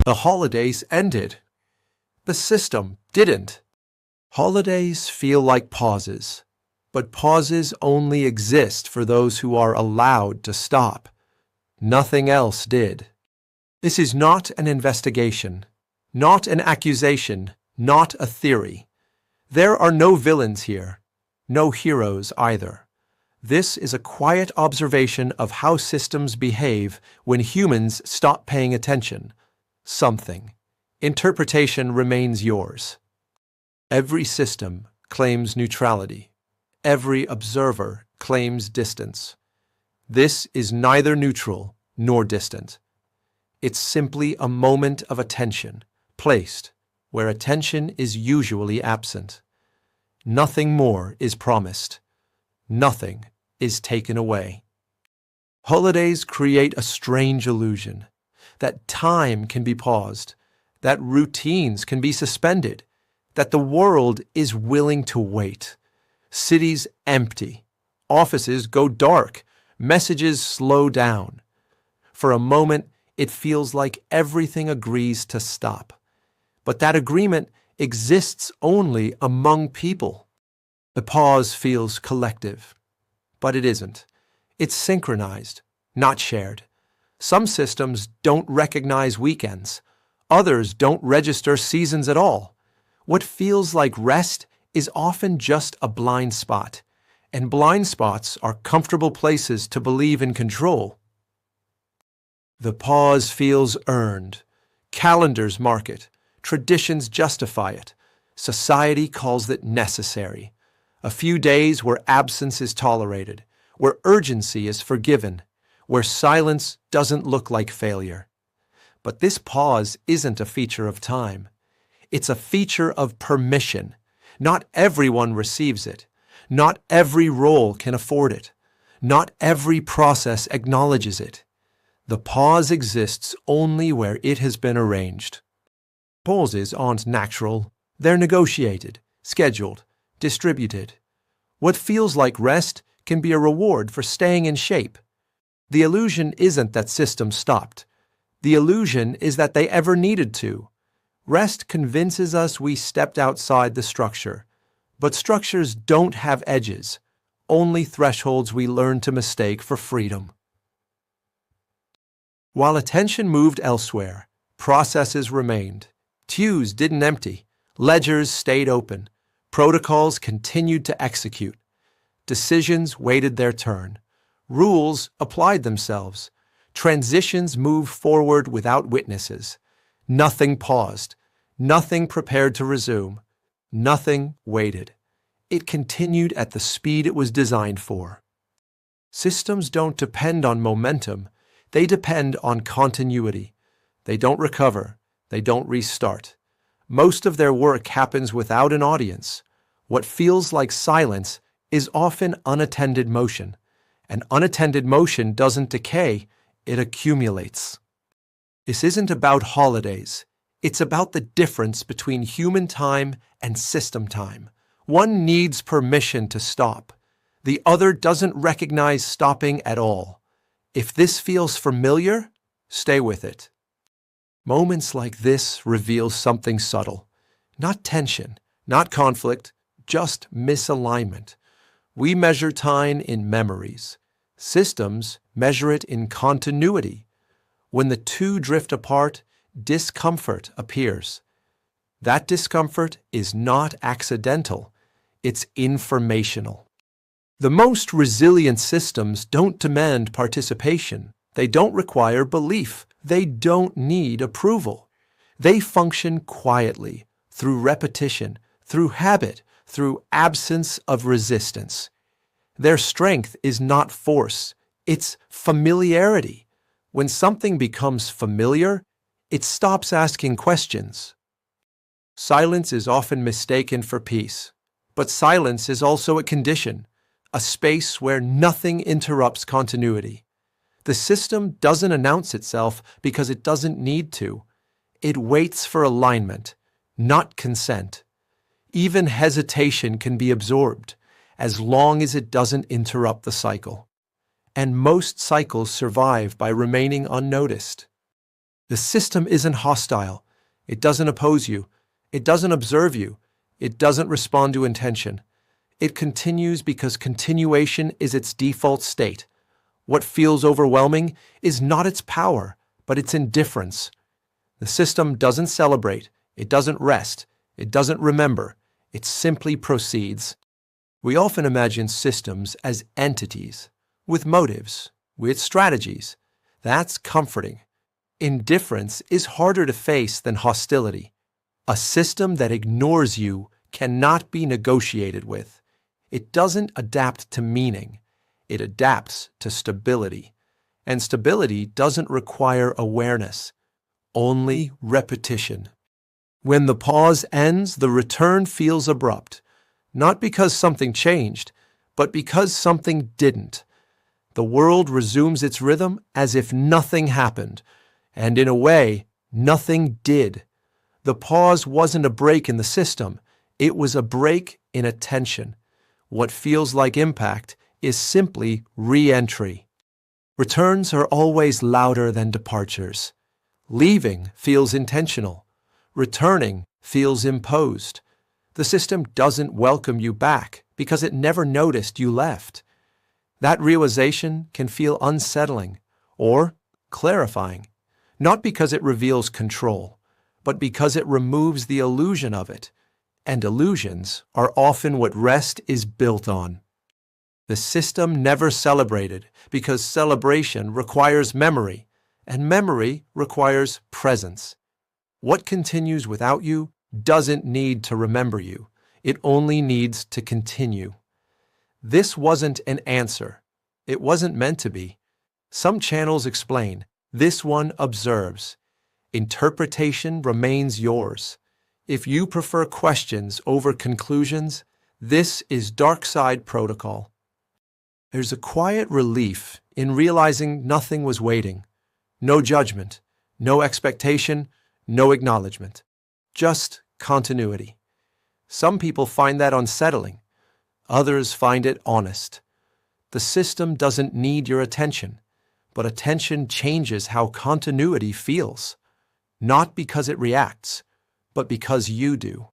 The holidays ended. The system didn't. Holidays feel like pauses, but pauses only exist for those who are allowed to stop. Nothing else did. This is not an investigation, not an accusation, not a theory. There are no villains here, no heroes either. This is a quiet observation of how systems behave when humans stop paying attention. Something. Interpretation remains yours. Every system claims neutrality. Every observer claims distance. This is neither neutral nor distant. It's simply a moment of attention, placed where attention is usually absent. Nothing more is promised. Nothing is taken away. Holidays create a strange illusion that time can be paused, that routines can be suspended, that the world is willing to wait. Cities empty, offices go dark, messages slow down. For a moment, it feels like everything agrees to stop. But that agreement exists only among people. The pause feels collective, but it isn't. It's synchronized, not shared. Some systems don't recognize weekends. Others don't register seasons at all. What feels like rest is often just a blind spot, and blind spots are comfortable places to believe in control. The pause feels earned. Calendars mark it. Traditions justify it. Society calls it necessary. A few days where absence is tolerated, where urgency is forgiven, where silence doesn't look like failure. But this pause isn't a feature of time. It's a feature of permission. Not everyone receives it. Not every role can afford it. Not every process acknowledges it. The pause exists only where it has been arranged. Pauses aren't natural. They're negotiated, scheduled, distributed. What feels like rest can be a reward for staying in shape. The illusion isn't that systems stopped. The illusion is that they ever needed to. Rest convinces us we stepped outside the structure. But structures don't have edges, only thresholds we learn to mistake for freedom. While attention moved elsewhere, processes remained. Queues didn't empty. Ledgers stayed open. Protocols continued to execute. Decisions waited their turn. Rules applied themselves. Transitions moved forward without witnesses. Nothing paused. Nothing prepared to resume. Nothing waited. It continued at the speed it was designed for. Systems don't depend on momentum. They depend on continuity. They don't recover. They don't restart. Most of their work happens without an audience. What feels like silence is often unattended motion. And unattended motion doesn't decay, it accumulates. This isn't about holidays. It's about the difference between human time and system time. One needs permission to stop. The other doesn't recognize stopping at all. If this feels familiar, stay with it. Moments like this reveal something subtle. Not tension, not conflict, just misalignment. We measure time in memories. Systems measure it in continuity. When the two drift apart, discomfort appears. That discomfort is not accidental. It's informational. The most resilient systems don't demand participation. They don't require belief. They don't need approval. They function quietly, through repetition, through habit, through absence of resistance. Their strength is not force. It's familiarity. When something becomes familiar, it stops asking questions. Silence is often mistaken for peace, but silence is also a condition, a space where nothing interrupts continuity. The system doesn't announce itself because it doesn't need to. It waits for alignment, not consent. Even hesitation can be absorbed, as long as it doesn't interrupt the cycle. And most cycles survive by remaining unnoticed. The system isn't hostile. It doesn't oppose you. It doesn't observe you. It doesn't respond to intention. It continues because continuation is its default state. What feels overwhelming is not its power, but its indifference. The system doesn't celebrate. It doesn't rest. It doesn't remember. It simply proceeds. We often imagine systems as entities, with motives, with strategies. That's comforting. Indifference is harder to face than hostility. A system that ignores you cannot be negotiated with. It doesn't adapt to meaning. It adapts to stability. And stability doesn't require awareness, only repetition. When the pause ends, the return feels abrupt, not because something changed, but because something didn't. The world resumes its rhythm as if nothing happened, and in a way, nothing did. The pause wasn't a break in the system, it was a break in attention. What feels like impact is simply re-entry. Returns are always louder than departures. Leaving feels intentional. Returning feels imposed. The system doesn't welcome you back because it never noticed you left. That realization can feel unsettling or clarifying, not because it reveals control, but because it removes the illusion of it. And illusions are often what rest is built on. The system never celebrated because celebration requires memory, and memory requires presence. What continues without you doesn't need to remember you. It only needs to continue. This wasn't an answer. It wasn't meant to be. Some channels explain. This one observes. Interpretation remains yours. If you prefer questions over conclusions, this is Dark Side Protocol. There's a quiet relief in realizing nothing was waiting. No judgment, no expectation, no acknowledgement. Just continuity. Some people find that unsettling. Others find it honest. The system doesn't need your attention, but attention changes how continuity feels. Not because it reacts, but because you do.